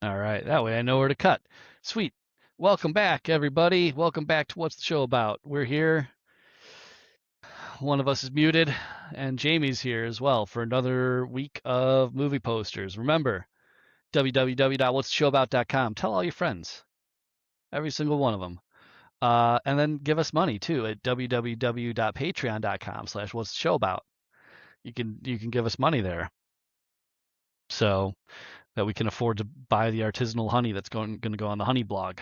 All right, that way I know where to cut. Sweet. Welcome back, everybody. Welcome back to What's the Show About? We're here. One of us is muted, and Jamie's here as well for another week of movie posters. Remember, www.whatstheshowabout.com. Tell all your friends, every single one of them. And then give us money too at www.patreon.com/whatstheshowabout. You can give us money there, so that we can afford to buy the artisanal honey that's going to go on the honey blog.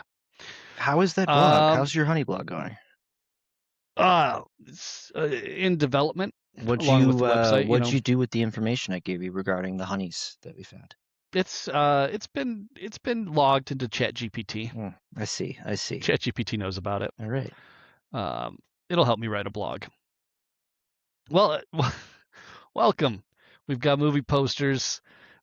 How is that blog? How's your honey blog going? It's in development. What'd Along with the website, what'd you do with the information I gave you regarding the honeys that we found? It's been logged into ChatGPT. I see. ChatGPT knows about it. All right. It'll help me write a blog. Well, welcome. We've got movie posters.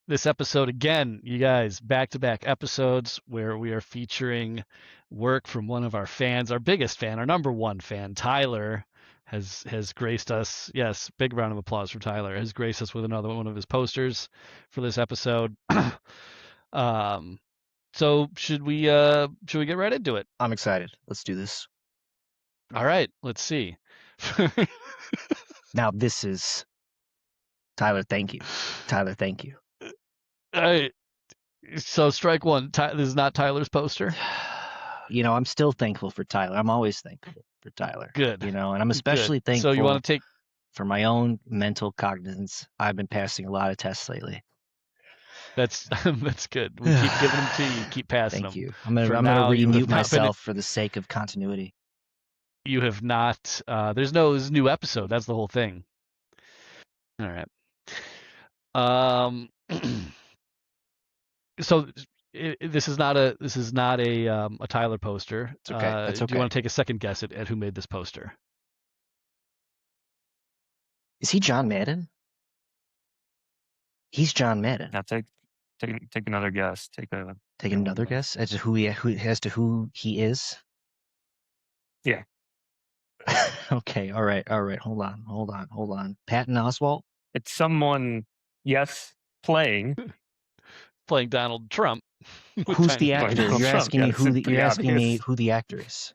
This episode again, you guys, back-to-back episodes where we are featuring work from one of our fans, our biggest fan, our number one fan, Tyler, has graced us. Yes, big round of applause for Tyler. Has graced us with another one of his posters for this episode. So should we get right into it? I'm excited. Let's do this. All right, let's see. Now this is Tyler. Thank you, Tyler. Thank you. So strike one. This is not Tyler's poster. You know, I'm still thankful for Tyler. I'm always thankful for Tyler. Good. You know, and I'm especially thankful. So you want to take for my own mental cognizance. I've been passing a lot of tests lately. That's good. We keep giving them to you. Keep passing them. Thank you. I'm gonna remute myself for the sake of continuity. You have not. There's no new episode. That's the whole thing. All right. So this is not a Tyler poster. It's okay. That's okay. Do you want to take a second guess at who made this poster? Is he John Madden? He's John Madden. Now take another guess. Take another guess as to who he is. Yeah. Okay. All right. Hold on. Patton Oswalt. It's someone. Yes, playing Donald Trump. Who's the actor? You're asking me who the actor is.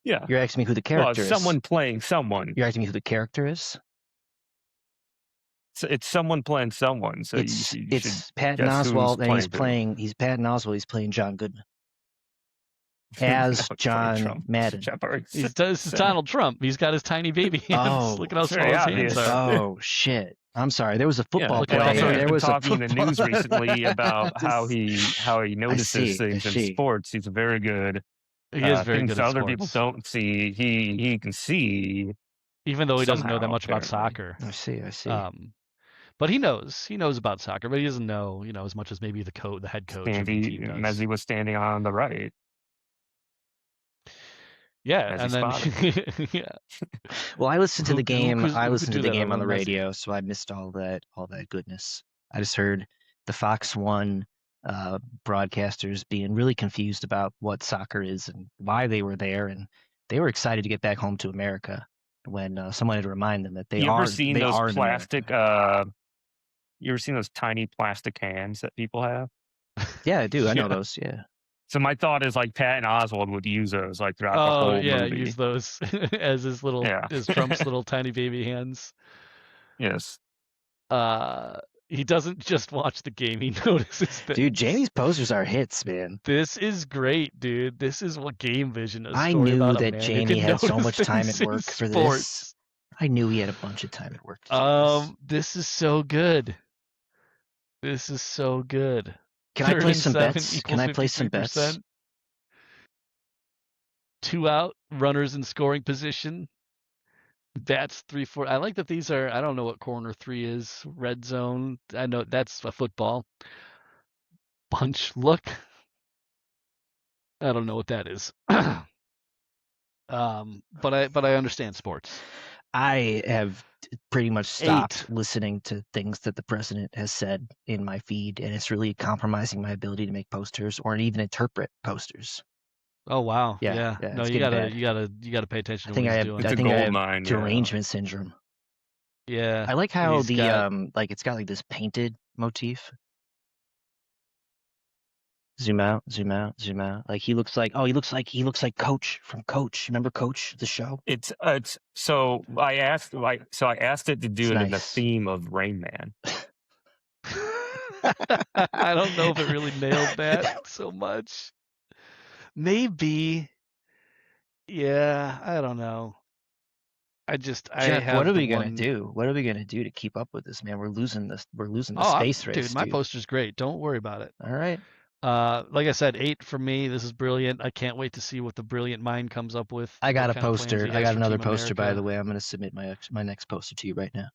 Yeah. You're asking me who the character is. Someone playing someone. You're asking me who the character is. It's someone playing someone. So it's Patton Oswalt, and he's Patton Oswalt. He's playing John Goodman as John Madden. This is Donald Trump. He's got his tiny baby hands. Oh, look at how small his hands are. Oh shit! I'm sorry. There was a football play. There was talking in the news recently about how he notices things in sports. He's very good. He is very good. Things other people don't see. He can see, even though he doesn't know that much about soccer. I see. But he knows about soccer, but he doesn't know, as much as maybe the head coach. Messi was standing on the right. Yeah, and then yeah. Well, I listened to the game. I listened to the game on the radio, so I missed all that goodness. I just heard the Fox 1 broadcasters being really confused about what soccer is and why they were there, and they were excited to get back home to America when someone had to remind them that they are. You ever seen those plastic? You ever seen those tiny plastic hands that people have? Yeah, I do. I know those. Yeah. So my thought is like Patton Oswalt would use those like throughout the whole movie. Use those as his little as Trump's little tiny baby hands. Yes. He doesn't just watch the game; he notices things. Dude, Jamie's posters are hits, man. This is great, dude. This is what Game Vision is. I knew that Jamie had so much time at work for this. I knew he had a bunch of time at work. This is so good. This is so good. Can I play some bets? 2 out, runners in scoring position. That's 3-4. I like that these are. I don't know what corner 3 is. Red zone. I know that's a football. Bunch look. I don't know what that is. But I understand sports. I have pretty much stopped listening to things that the president has said in my feed, and it's really compromising my ability to make posters or even interpret posters. Oh wow! Yeah. No, you gotta pay attention. I think I have derangement syndrome. Yeah. I like how it's got like this painted motif. Zoom out, zoom out, zoom out. Like he looks like Coach from Coach. Remember Coach, the show? It's so I asked it to do It's it in the nice. theme of Rain Man. I don't know if it really nailed that so much. Maybe. Yeah, I don't know. Jeff, what have are the we gonna one. do? What are we gonna do to keep up with this, man? We're losing the Oh, space race, dude, my dude. poster's great. Don't worry about it. All right. Like I said, 8 for me. This is brilliant. I can't wait to see what the brilliant mind comes up with. I got what a kind of plans poster. he I has got for another Team poster, by America. the way. I'm gonna submit my next poster to you right now.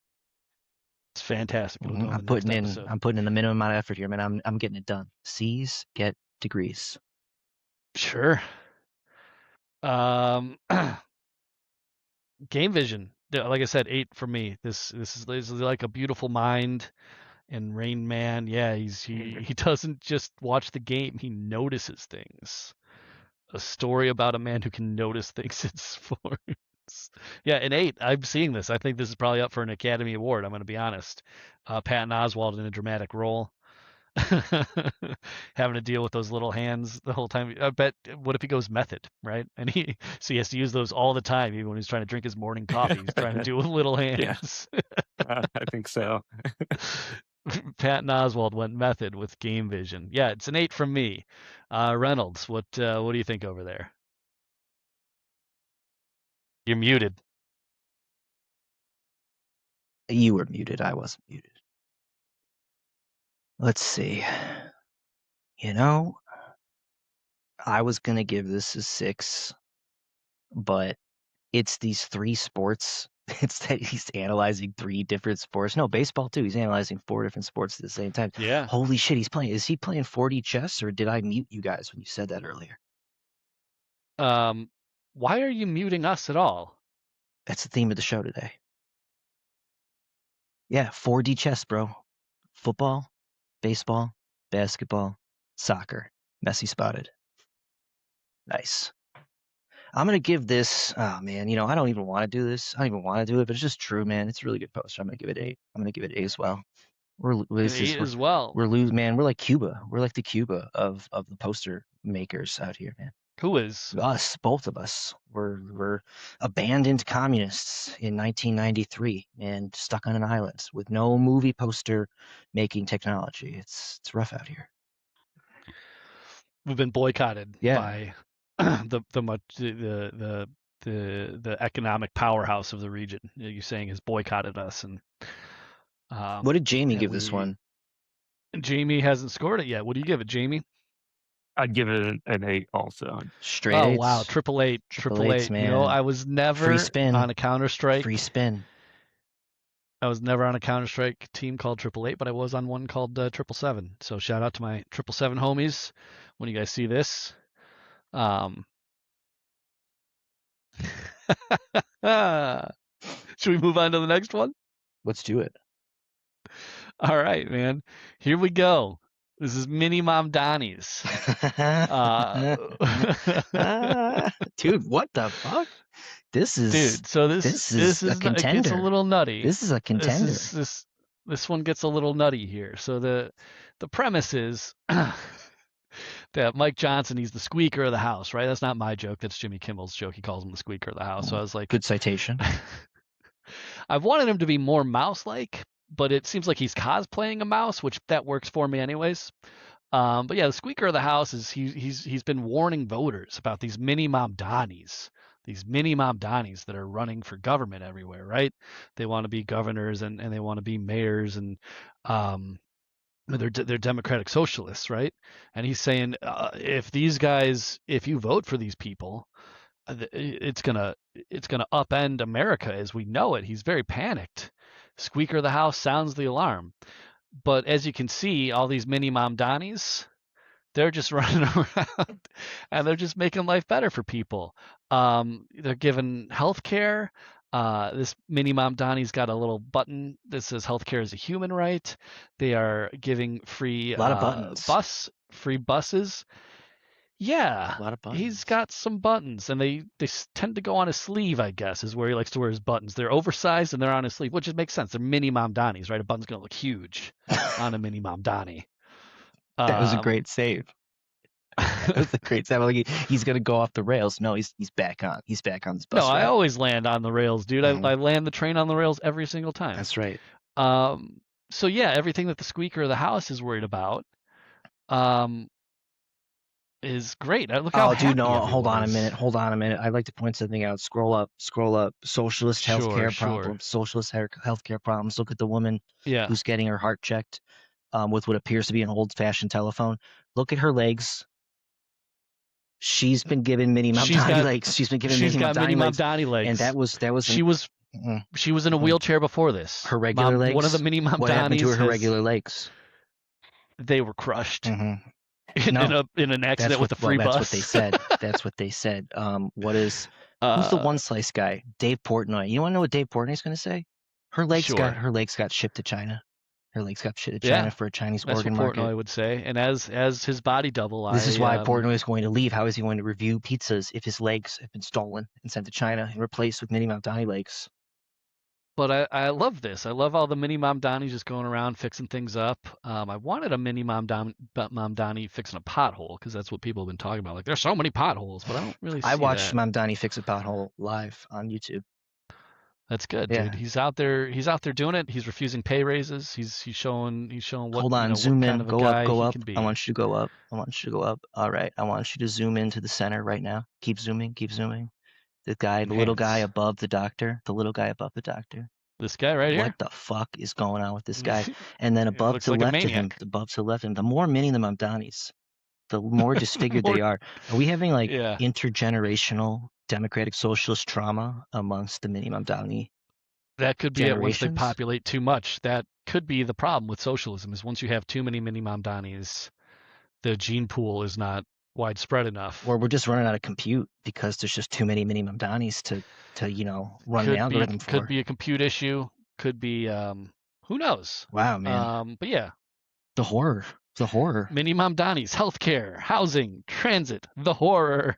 It's fantastic. It'll go in I'm the next episode. I'm putting in the minimum amount of effort here, man. I'm getting it done. C's get degrees. Sure. Game Vision. Like I said, 8 for me. This is like a beautiful mind. And Rain Man, yeah, he doesn't just watch the game; he notices things. A story about a man who can notice things in sports. Yeah, an 8. I'm seeing this. I think this is probably up for an Academy Award. I'm going to be honest. Patton Oswalt in a dramatic role, having to deal with those little hands the whole time. I bet. What if he goes method, right? And he has to use those all the time, even when he's trying to drink his morning coffee. He's trying to do with little hands. Yeah, I think so. Patton Oswalt went method with Game Vision. Yeah, it's an 8 from me. Reynolds, what do you think over there? You're muted. You were muted. I wasn't muted. Let's see. You know, I was gonna give this a 6, but it's these 3 sports. It's that he's analyzing 3 different sports. No, baseball too. He's analyzing 4 different sports at the same time. Yeah. Holy shit, he's playing. Is he playing 4D chess, or did I mute you guys when you said that earlier? Why are you muting us at all? That's the theme of the show today. Yeah, 4D chess, bro. Football, baseball, basketball, soccer. Messi spotted. Nice. I'm gonna give this. Oh man, I don't even want to do this. I don't even want to do it, but it's just true, man. It's a really good poster. I'm gonna give it 8. I'm gonna give it 8 as well. An 8 as well. We're losing, man. We're like Cuba. We're like the Cuba of the poster makers out here, man. Who is? Us, both of us. We're abandoned communists in 1993 and stuck on an island with no movie poster making technology. It's rough out here. We've been boycotted Yeah. by the economic powerhouse of the region. You're saying has boycotted us, and what did Jamie give this one? Jamie hasn't scored it yet. What do you give it, Jamie? I'd give it an 8 also. Straight 8s. Wow, triple eight, man. You know, I was never free spin on a Counter-Strike. Free spin. I was never on a Counter-Strike team called 888, but I was on one called 777. So shout out to my 777 homies when you guys see this. Should we move on to the next one? Let's do it. All right, man. Here we go. This is Mini Mamdanis. Dude, what the fuck? This is a contender. It gets a little nutty. This is a contender. This one gets a little nutty here. So the premise is that Mike Johnson, he's the squeaker of the house, right? That's not my joke. That's Jimmy Kimmel's joke. He calls him the squeaker of the house. So I was like, good citation. I've wanted him to be more mouse-like, but it seems like he's cosplaying a mouse, which that works for me anyways. But yeah, the squeaker of the house is he's been warning voters about these mini Mamdanis that are running for government everywhere, right? They want to be governors and they want to be mayors, and they're democratic socialists, right? And he's saying if you vote for these people, it's gonna upend America as we know it. He's very panicked. Squeaker of the house sounds the alarm. But as you can see, all these mini Mamdanis, they're just running around and they're just making life better for people. They're giving health care. This mini Mamdani's got a little button that says healthcare is a human right. They are giving free a lot of buttons. Free buses. Yeah, a lot of buttons. He's got some buttons, and they tend to go on his sleeve, I guess, is where he likes to wear his buttons. They're oversized, and they're on his sleeve, which makes sense. They're mini Mamdanis, right? A button's going to look huge on a mini Mamdani. That was a great save. That was the great time. Like he's gonna go off the rails. No, he's back on. He's back on this bus. No, I ride. always land on the rails, dude. I land the train on the rails every single time. That's right. So yeah, everything that the squeaker of the house is worried about, is great. Look how happy dude, no, everyone hold on is. a minute. I'd like to point something out. Scroll up. Socialist healthcare problems. Socialist healthcare problems. Look at the woman who's getting her heart checked with what appears to be an old-fashioned telephone. Look at her legs. She's been given mini Mamdani legs. She's been given mini Mamdani legs. And that was she was in a wheelchair before this. Her regular legs. One of the mini Mamdanis. What happened to her regular legs? They were crushed. No, in an accident with a free bus. That's what they said. That's what they said. Who's the one slice guy? Dave Portnoy. You want to know what Dave Portnoy's going to say? Her legs got shipped to China. Her legs got shipped to China for a Chinese organ market. That's what Portnoy would say. And as his body double, this is why Portnoy is going to leave. How is he going to review pizzas if his legs have been stolen and sent to China and replaced with mini Mamdani legs? But I love this. I love all the mini Mamdanis just going around fixing things up. I wanted a mini Mamdani fixing a pothole because that's what people have been talking about. Like, there's so many potholes, but I don't really see I watched that. Mamdani fix a pothole live on YouTube. That's good, dude. He's out there doing it. He's refusing pay raises. He's showing what. Hold on, zoom in. Go up. I want you to go up. All right. I want you to zoom into the center right now. Keep zooming. The little guy above the doctor. This guy right here. What the fuck is going on with this guy? And then above to the left of him, the more mini the Mamdanis, the more disfigured they are. Are we having intergenerational democratic socialist trauma amongst the mini Mamdani? That could be it once they populate too much. That could be the problem with socialism, is once you have too many mini Mamdanis, the gene pool is not widespread enough. Or we're just running out of compute because there's just too many mini Mamdanis to run the algorithm for. Could be a compute issue. Could be who knows? Wow, man. But yeah. The horror. Mini Mamdanis, healthcare, housing, transit, the horror.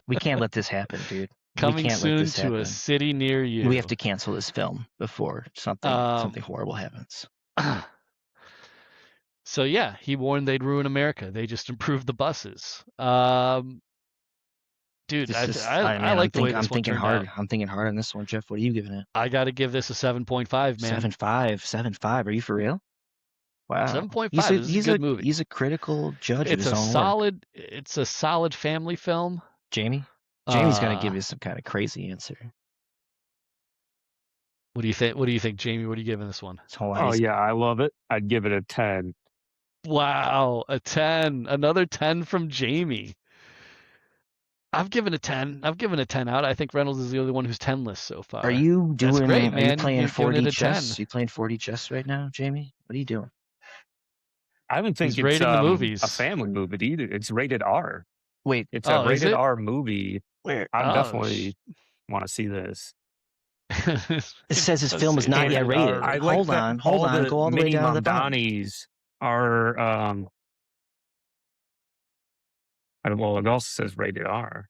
We can't let this happen, dude. Coming soon to a city near you. We have to cancel this film before something horrible happens. So yeah, he warned they'd ruin America. They just improved the buses. Dude, I like the way this one turned out. I'm thinking hard on this one, Jeff. What are you giving it? I got to give this a 7.5, man. 7.5. Are you for real? Wow. 7.5. He's a good movie. He's a critical judge of his own work. It's a solid family film. Jamie's going to give you some kind of crazy answer. What do you think? What do you think, Jamie? What are you giving this one? Oh yeah, I love it. I'd give it a 10. Wow, a 10. Another 10 from Jamie. I've given a 10. I've given a 10 out. I think Reynolds is the only one who's 10-less so far. Are you doing? Great, are you playing 4D chess? Are you playing 4D chess right now, Jamie? What are you doing? I don't think it's the movies. A family movie either. It's rated R. Wait, it's a rated R movie. Where? I definitely want to see this. It says his film is not yet rated. Hold on. Go all the way down to the bottom. Mamdanis are well, it also says rated R.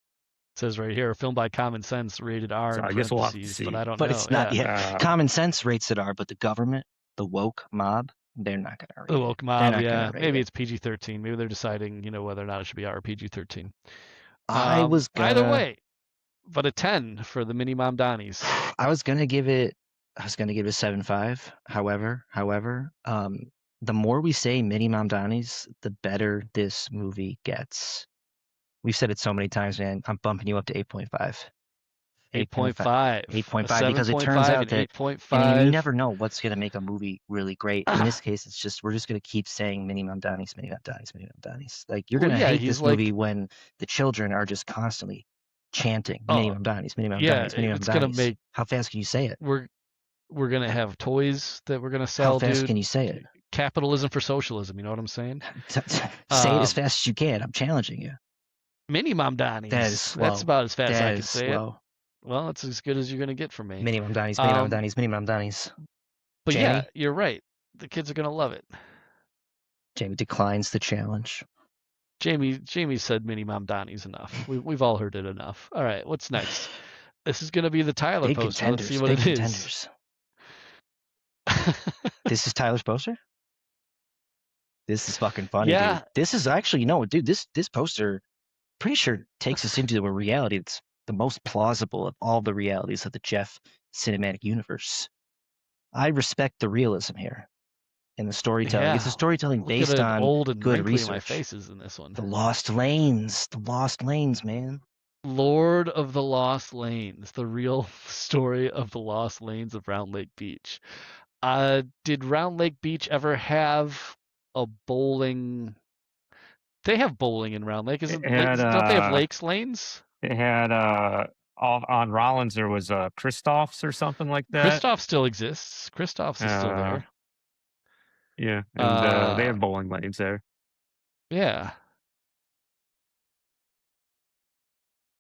It says right here, a film by Common Sense, rated R. So I guess we'll have to see. But I don't know. But it's not yet. Common Sense rates it R, but the government, the woke mob, they're not going to rate it. The woke mob, yeah. Maybe it's PG-13. Maybe they're deciding, whether or not it should be R or PG-13. Either way, but a 10 for the mini Mamdanis. I was gonna give it a 7.5. However, the more we say mini Mamdanis, the better this movie gets. We've said it so many times, man. I'm bumping you up to 8.5. 8.5 because it turns out that 8.5. You never know what's going to make a movie really great. In this case, we're just going to keep saying mini Mamdanis. Like, you're going to hate this movie when the children are just constantly chanting mini Mamdanis. It's going to make. How fast can you say it? We're going to have toys that we're going to sell. How fast dude. Can you say it? Capitalism for socialism. You know what I'm saying? Say it as fast as you can. I'm challenging you. Mini Mamdanis. That is slow. That's about as fast as I can say slow. it. Well, it's as good as you're going to get from me. Mini Mamdanis. But Jamie? yeah, you're right. The kids are going to love it. Jamie declines the challenge. Jamie said mini Mamdanis enough. We've all heard it enough. All right, what's next? This is going to be the Tyler poster. Let's see what it is. This is Tyler's poster? This is fucking funny, Yeah. dude. This is actually dude. This poster, pretty sure takes us into a reality that's the most plausible of all the realities of the Jeff cinematic universe. I respect the realism here in the storytelling. Yeah. It's a storytelling Look based at it, on old and good wrinkly in my research. faces in this one. The Lost Lanes, man. Lord of the Lost Lanes, the real story of the Lost Lanes of Round Lake Beach. Did Round Lake Beach ever have a bowling? They have bowling in Round Lake, It isn't? had Don't they have lakes lanes? it had on Rollins there was Christoph's or something like that. Christoph still exists. Christoph's is still there. Yeah, and they have bowling lanes there. Yeah.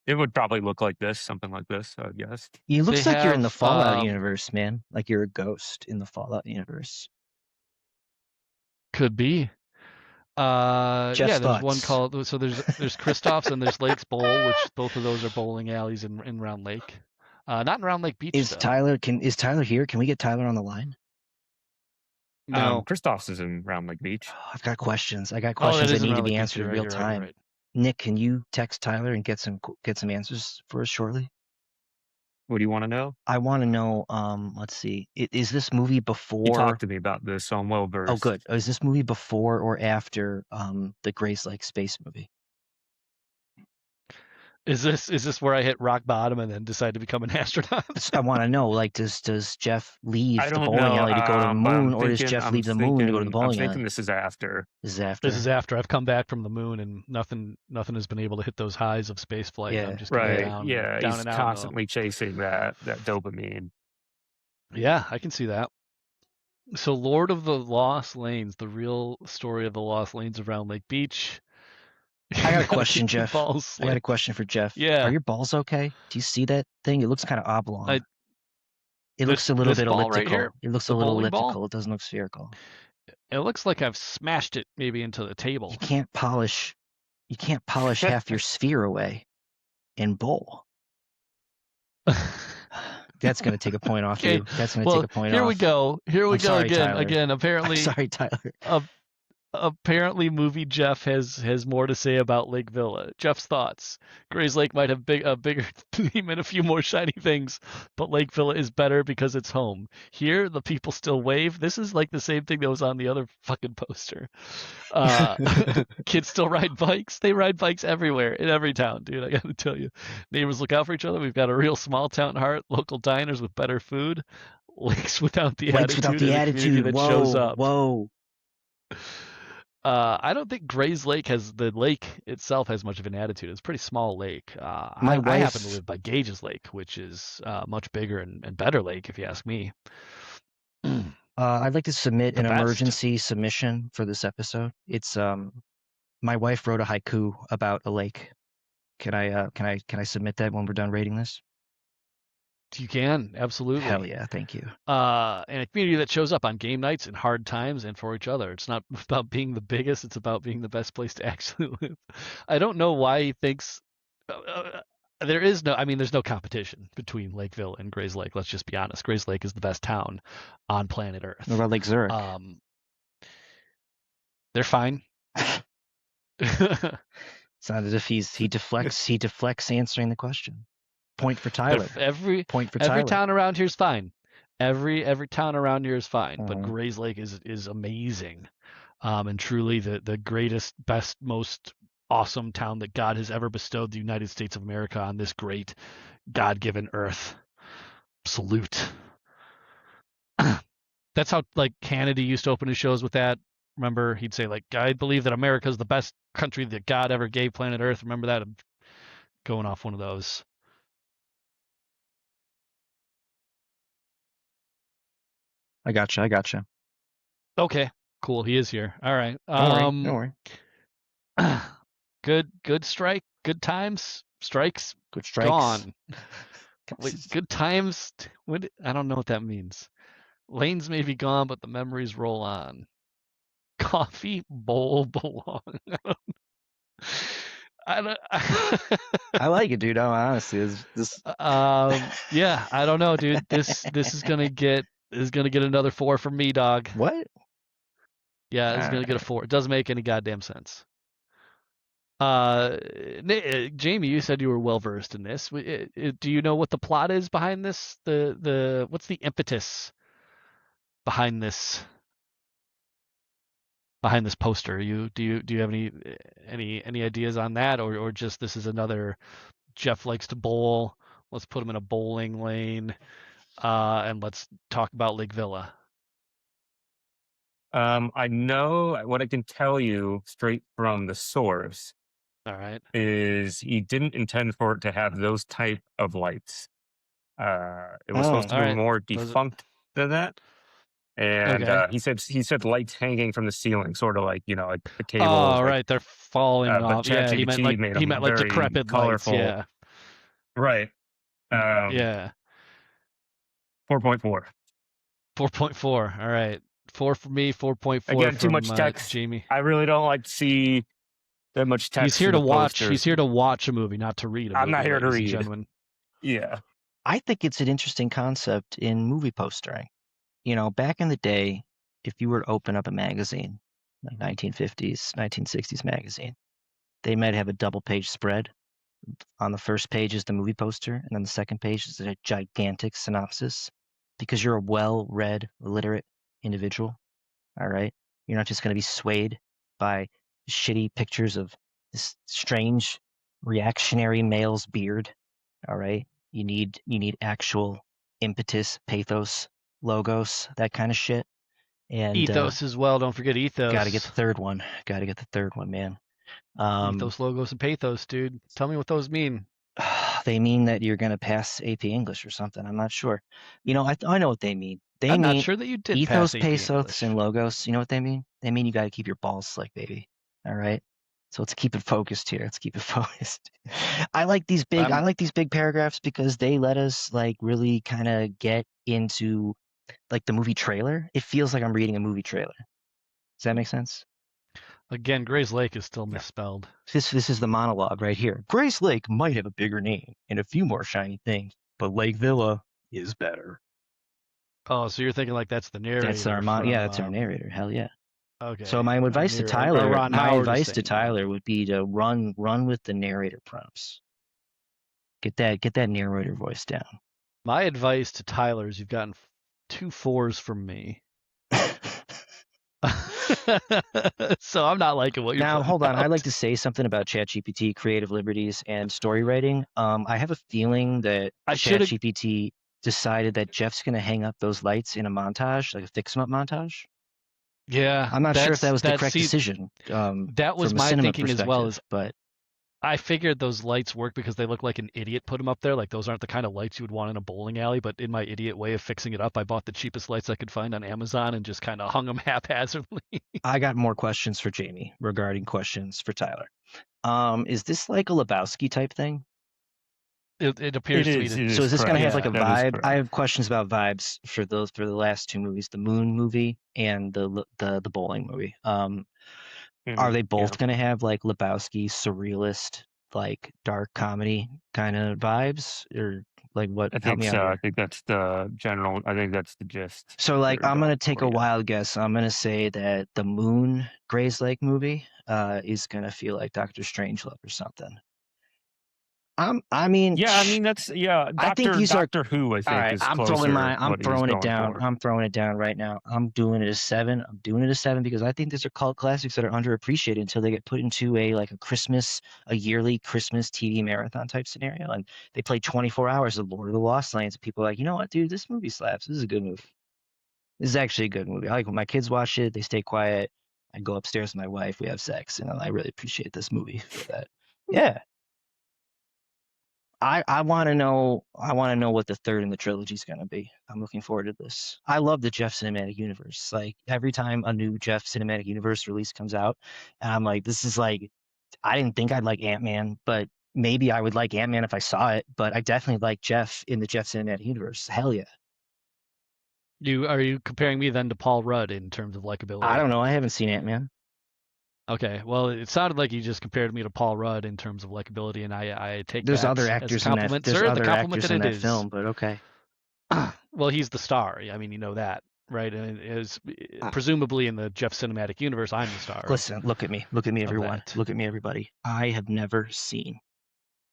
It would probably look like this, something like this, I guess. It looks like you're in the Fallout universe, man. Like you're a ghost in the Fallout universe. Could be. Jeff's yeah, there's thoughts. one called, so there's Christoph's and there's Lakes Bowl, which both of those are bowling alleys in Round Lake. Not in Round Lake Beach, Is though. Is Tyler here? Can we get Tyler on the line? No. Christoph's is in Round Lake Beach. I've got questions. I got questions that need to be answered in real time. Right. Nick, can you text Tyler and get some answers for us shortly? What do you want to know? I want to know, let's see. Is this movie before... You talked to me about this, so I'm well versed. Oh, good. Is this movie before or after the Grace Lake space movie? Is this where I hit rock bottom and then decide to become an astronaut? I want to know, like, does Jeff leave the bowling alley to go to the moon, or does Jeff leave the moon to go to the bowling alley? I'm thinking this is after. This is after. This is after. I've come back from the moon and nothing has been able to hit those highs of space flight. Yeah. I'm just right. down, yeah, down he's and out constantly chasing that dopamine. Yeah, I can see that. So Lord of the Lost Lanes, the real story of the Lost Lanes of Round Lake Beach. I got a question, Jeff. I got a question for Jeff. Yeah. Are your balls okay? Do you see that thing? It looks kind of oblong. It looks a little this bit ball elliptical. Right here, it looks a the little bowling elliptical. Ball? It doesn't look spherical. It looks like I've smashed it maybe into the table. You can't polish half your sphere away and bowl. That's going to take a point off you. That's going to take a point off. Here we go. Here we go again. Tyler. Again, apparently. I'm sorry, Tyler. Apparently, movie Jeff has more to say about Lake Villa. Jeff's thoughts: Gray's Lake might have a bigger theme and a few more shiny things, but Lake Villa is better because it's home. Here, the people still wave. This is like the same thing that was on the other fucking poster. Kids still ride bikes. They ride bikes everywhere in every town, dude. I gotta tell you, neighbors look out for each other. We've got a real small town heart. Local diners with better food. Lakes without the attitude. That shows up. Whoa. I don't think Gray's Lake the lake itself has much of an attitude. It's a pretty small lake. I happen to live by Gage's Lake, which is much bigger and better lake, if you ask me. I'd like to submit an emergency submission for this episode. It's my wife wrote a haiku about a lake. Can I submit that when we're done rating this? You can, absolutely. Hell yeah, thank you. And a community that shows up on game nights in hard times and for each other. It's not about being the biggest, it's about being the best place to actually live. I don't know why he thinks there's no competition between Lakeville and Gray's Lake. Let's just be honest. Gray's Lake is the best town on planet Earth. What about Lake Zurich? They're fine. Sounded as if he deflects answering the question. Point for Tyler. Every town around here is fine. Every town around here is fine. But Gray's Lake is amazing, and truly the greatest, best, most awesome town that God has ever bestowed the United States of America on this great God-given earth. Salute. That's how like Kennedy used to open his shows with that. Remember, he'd say like, "I believe that America is the best country that God ever gave planet Earth." Remember that? I'm going off one of those. I gotcha. Okay, cool. He is here. All right. Don't worry. Good strike. Good times. Strikes. Good strikes. Gone. Good times. I don't know what that means. Lanes may be gone, but the memories roll on. Coffee bowl belong. I like it, dude. Honestly, this. Yeah, I don't know, dude. This is gonna get another 4 from me, dog. What? Yeah, this is going to get a 4. It doesn't make any goddamn sense. Jamie, you said you were well versed in this. Do you know what the plot is behind this? What's the impetus behind this poster? Do you have any ideas on that, or just this is another Jeff likes to bowl? Let's put him in a bowling lane, and let's talk about Lake Villa. I know what I can tell you straight from the source. All right. Is he didn't intend for it to have those type of lights. It was supposed to be more defunct than that. And he said lights hanging from the ceiling, sort of like, like the cables. Oh, right, they're falling off. But Yeah, he meant like very decrepit colorful. lights. Yeah. Right. Yeah. 4.4. 4.4. All right. 4 for me. 4.4. Again, too much text. Jamie. I really don't like to see that much text. He's here to watch. He's here to watch a movie, not to read a movie. I'm not here to read. Gentlemen. Yeah. I think it's an interesting concept in movie postering. Back in the day, if you were to open up a magazine, like 1950s, 1960s magazine, they might have a double-page spread. On the first page is the movie poster, and then the second page is a gigantic synopsis. Because you're a well-read, literate individual, all right? You're not just going to be swayed by shitty pictures of this strange reactionary male's beard, all right? You need actual impetus, pathos, logos, that kind of shit. And ethos as well. Don't forget ethos. Got to get the third one. Man. Ethos, logos, and pathos, dude. Tell me what those mean. They mean that you're going to pass AP English or something. I'm not sure. I know what they mean. I'm not sure that you did ethos, pass AP pathos, English. and logos. You know what they mean? They mean you got to keep your balls slick, baby. All right. So let's keep it focused here. I like these big paragraphs because they let us like really kind of get into like the movie trailer. It feels like I'm reading a movie trailer. Does that make sense? Again, Gray's Lake is still misspelled. This is the monologue right here. Gray's Lake might have a bigger name and a few more shiny things, but Lake Villa is better. Oh, so you're thinking like that's the narrator? That's our that's our narrator. Hell yeah. Okay. So my advice to Tyler, would be to run with the narrator prompts. Get that narrator voice down. My advice to Tyler is you've gotten 2 4s from me. So I'm not liking what you're. Now hold on, out. I'd like to say something about ChatGPT, creative liberties, and story writing. I have a feeling that ChatGPT decided that Jeff's going to hang up those lights in a montage, like a fix-em-up montage. Yeah, I'm not sure if that was the correct decision. That was my thinking as well. But I figured those lights work because they look like an idiot put them up there. Like those aren't the kind of lights you would want in a bowling alley. But in my idiot way of fixing it up, I bought the cheapest lights I could find on Amazon and just kind of hung them haphazardly. I got more questions for Jamie regarding questions for Tyler. Is this like a Lebowski type thing? It appears to be. So is this going to have like a vibe? I have questions about vibes for the last 2 movies, the Moon movie and the bowling movie. Are they both going to have like Lebowski surrealist, like dark comedy kind of vibes, or like what? I think so. I think that's the general. I think that's the gist. So like, I'm going to take a wild guess. I'm going to say that the Moon Gray's Lake movie is going to feel like Doctor Strangelove or something. I mean, that's I think these Doctor Who. I think right, is I'm throwing it down. I'm throwing it down right now. I'm doing it a 7. I'm doing it a 7 because I think these are cult classics that are underappreciated until they get put into a yearly Christmas TV marathon type scenario, and they play 24 hours of Lord of the Lost Lands. And people are like, you know what, dude, this movie slaps. This is a good movie. This is actually a good movie. I like when my kids watch it. They stay quiet. I go upstairs with my wife. We have sex, and I really appreciate this movie for that. Yeah. I want to know what the third in the trilogy is going to be. I'm looking forward to this. I love the Jeff Cinematic Universe. Like every time a new Jeff Cinematic Universe release comes out, and I'm like, this is like, I didn't think I'd like Ant-Man, but maybe I would like Ant-Man if I saw it. But I definitely like Jeff in the Jeff Cinematic Universe. Hell yeah. Are you comparing me then to Paul Rudd in terms of likability? I don't know. I haven't seen Ant-Man. Okay, well, it sounded like you just compared me to Paul Rudd in terms of likability, and I take there's that other as actors a compliment. in that, there's sir, other the compliment actors that in it that is. film, but okay. Well, he's the star. I mean, you know that. right? And it is presumably in the Jeff cinematic universe, I'm the star. Listen, look at me, everyone, look at me, everybody. I have never seen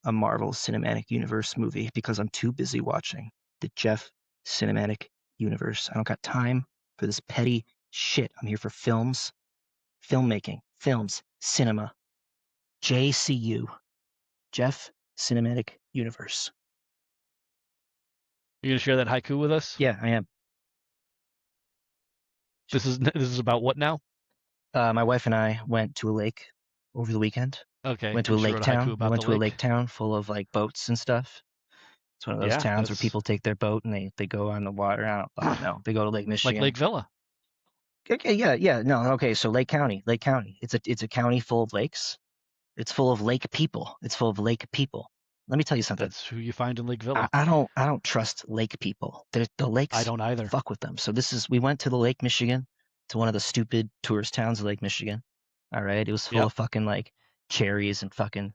a Marvel Cinematic Universe movie because I'm too busy watching the Jeff Cinematic Universe. I don't got time for this petty shit. I'm here for films, filmmaking, films, cinema, JCU, Jeff Cinematic Universe. You gonna share that haiku with us? Yeah, I am. This is about what now? My wife and I went to a lake over the weekend. Okay. Went to a lake town. We went to a lake town full of like boats and stuff. It's one of those towns where people take their boat and they go on the water. I don't know. They go to Lake Michigan. Like Lake Villa. Okay, yeah. No, okay. So Lake County. It's a county full of lakes. It's full of lake people. Let me tell you something. That's who you find in Lake Villa. I don't trust lake people. The lakes. I don't either. Fuck with them. So we went to the Lake Michigan, to one of the stupid tourist towns of Lake Michigan. All right. It was full of fucking like cherries and fucking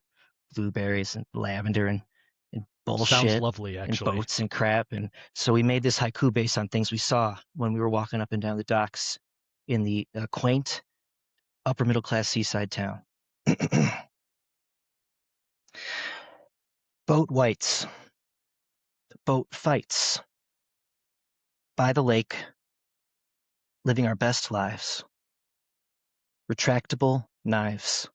blueberries and lavender and bullshit. Sounds lovely, actually. And boats and crap. And so we made this haiku based on things we saw when we were walking up and down the docks in the quaint upper middle class seaside town. Boat whites, boat fights, by the lake, living our best lives, retractable knives.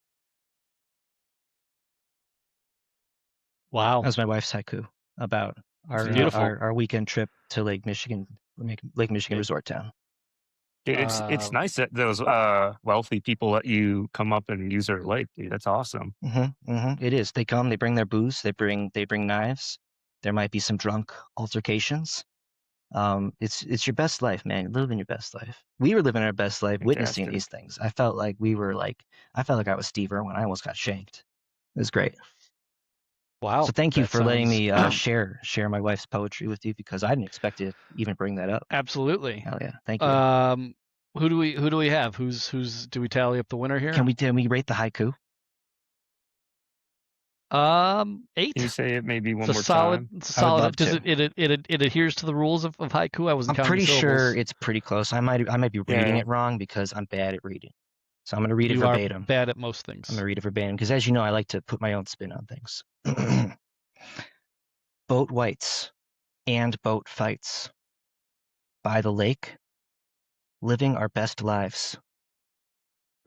Wow. That was my wife's haiku about our weekend trip to Lake Michigan resort town. Dude, it's nice that those wealthy people let you come up and use their lake, dude. That's awesome. It is. They come, they bring their booze, they bring knives. There might be some drunk altercations. It's your best life, man. Living your best life. We were living our best life, witnessing these things. I felt like I was Steve Irwin. I almost got shanked. It was great. Wow. So thank you for letting me share my wife's poetry with you, because I didn't expect to even bring that up. Absolutely. Hell yeah. Thank you. Who do we have? Do we tally up the winner here? Can we rate the haiku? 8. Can you say it maybe one more time? It's a solid. Does it adheres to the rules of haiku? I'm pretty sure it's pretty close. I might be reading it wrong because I'm bad at reading. So I'm going to read it verbatim. You are bad at most things. I'm going to read it verbatim because, as you know, I like to put my own spin on things. Boat whites and boat fights. By the lake, living our best lives.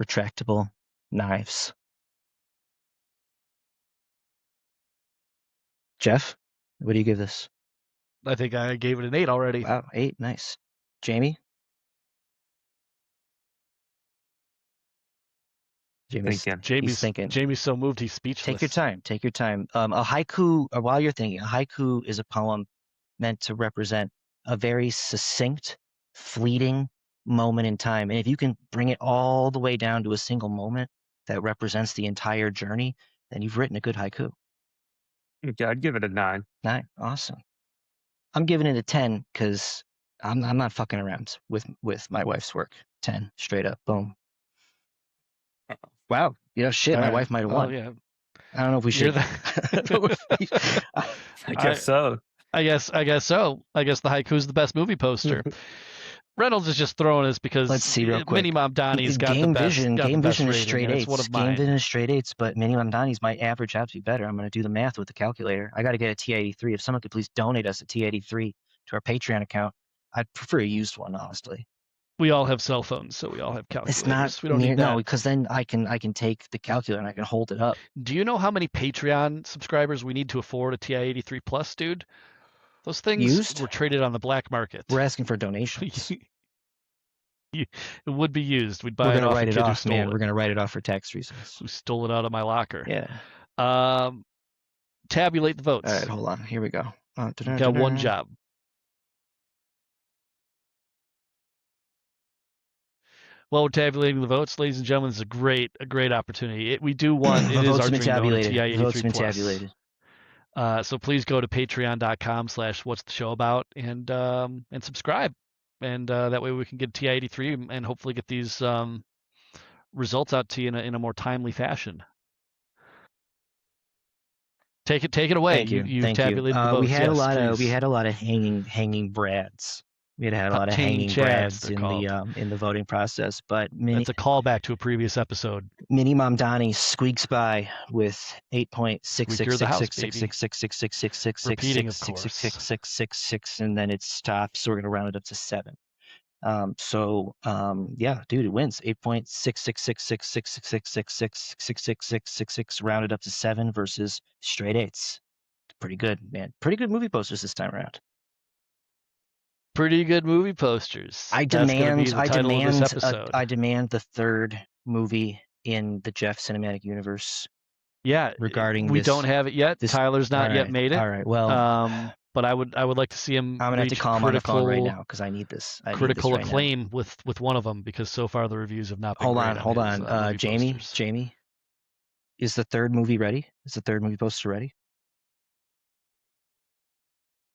Retractable knives. Jeff, what do you give this? I think I gave it an 8 already. Wow, 8, nice. Jamie? Jamie's thinking. Jamie's so moved he's speechless. Take your time. A haiku, while you're thinking, a haiku is a poem meant to represent a very succinct, fleeting moment in time. And if you can bring it all the way down to a single moment that represents the entire journey, then you've written a good haiku. Okay, I'd give it a 9. 9, awesome. I'm giving it a 10 because I'm not fucking around with my wife's work. 10, straight up, boom. Wow, shit, my wife might have won. Yeah. I don't know if we should. I guess so. I guess so. I guess the haiku's the best movie poster. Reynolds is just throwing us because let's see real quick. Mini Mamdanis got Game the best. Game Vision is straight 8s. One of mine. Game Vision is straight 8s, but Mini Mamdanis might average out to be better. I'm going to do the math with the calculator. I got to get a T83. If someone could please donate us a T83 to our Patreon account, I'd prefer a used one, honestly. We all have cell phones, so we all have calculators. It's not we don't need that. No, because then I can take the calculator and I can hold it up. Do you know how many Patreon subscribers we need to afford a TI-83 Plus, dude? Those things were traded on the black market. We're asking for donations. It would be used. We'd buy it off a kid who stole it. We're going to write it off for tax reasons. Who stole it out of my locker. Yeah. Tabulate the votes. All right, hold on. Here we go. Got one job. While we're tabulating the votes, ladies and gentlemen, this is a great opportunity. We do want it is our dream TI-83 Votes been tabulated. So please go to patreon.com/what's the show about and subscribe, and that way we can get TI-83 and hopefully get these results out to you in a more timely fashion. Take it away. Thank you. You've tabulated the votes. We had a lot of hanging brads We had a lot of hanging brads in the voting process, but it's a callback to a previous episode. Mini Mamdanis squeaks by with 8.6666666666666666666, and then it stops. So we're gonna round it up to 7. Yeah, dude, it wins 8.6666666666666 rounded up to 7 versus straight 8s. Pretty good, man. Pretty good movie posters this time around. Pretty good movie posters. I demand the third movie in the Jeff cinematic universe. Yeah, regarding we don't have it yet. Tyler's not yet made it. All right, well, but I would like to see him. I'm gonna have to call him on the phone right now because I need this. Critical acclaim with one of them, because so far the reviews have not been. Hold on. Jamie, is the third movie ready? Is the third movie poster ready?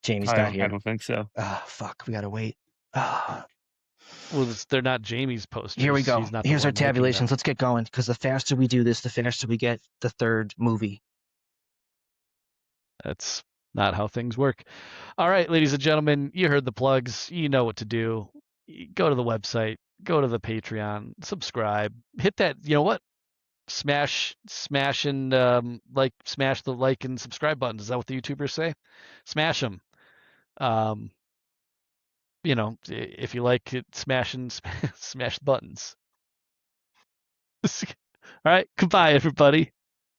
Jamie's not here. I don't think so. Oh, fuck. We gotta wait. Well, they're not Jamie's posters. Here we go. Here's our tabulations. Let's get going, because the faster we do this, the faster we get the third movie. That's not how things work. All right, ladies and gentlemen, you heard the plugs. You know what to do. Go to the website. Go to the Patreon. Subscribe. Hit that. You know what? Smash and smash the like and subscribe buttons. Is that what the YouTubers say? Smash them. If you like it, smash the buttons. All right, goodbye, everybody.